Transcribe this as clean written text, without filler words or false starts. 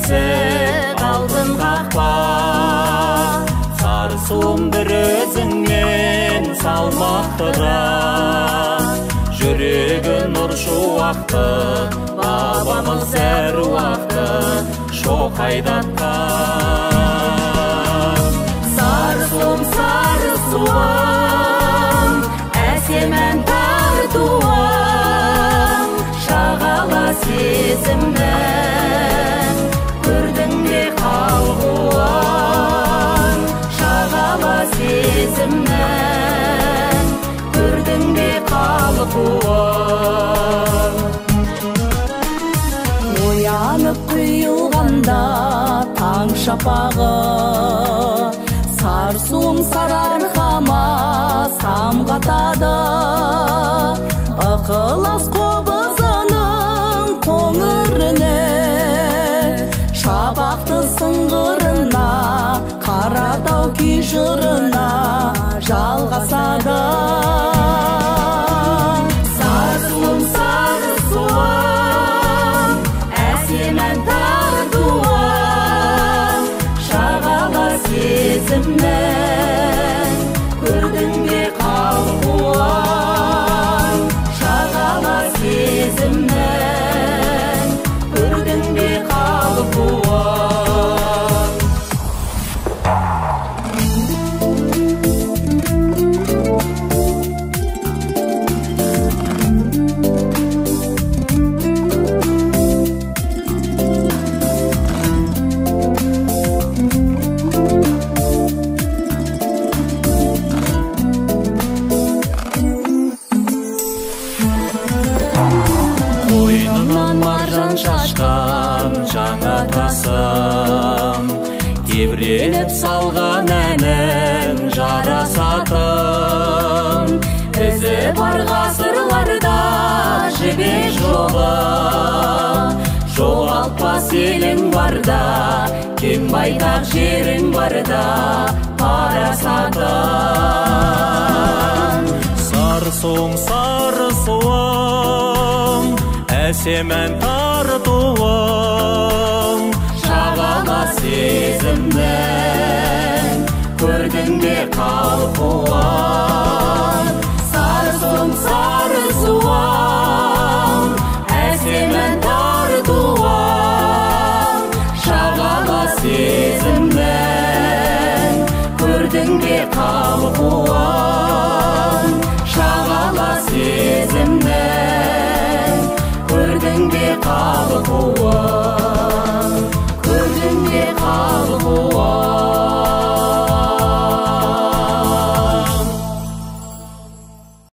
есік алдын қақпа, сары суым бір өзіңмен салмақтыра, жүрегі нұр шуақты, бабамыз әруақты шоқайдатқан. Сары суым, әсем тартуым, шағала сезімнің, көрдің бе қалғуын, шағала сезімнің, көрдің бе қалғуын. Оянып құйылғанда таң шапағы, сары суым сарыарқама самғатады, ықылас қобызының қоңырыны, шабақты сыңғырына, қаратау күй жырына жалғасады. Сары суым, әсем тартуым, шағала сезімнің, көрдің бе қалғуын, шағала сезімнің, көрдің бе қалғуын. Қойнынан маржан шашқан жаңа тасым, тебіреніп салған әнің жарасатын, ізі бар ғасырларда жібек жолы, жоғалтпас елің барда, кең байтақ жерің барда парасатын. Сары суым, әсем тартуым, шағала сезімнің, көрдің бе қалғуын. Сары суым, әсем тартуым, шағала сезімнің, көрдің бе қалғуын. Шағала сезімнің, көрдің бе қалғуын.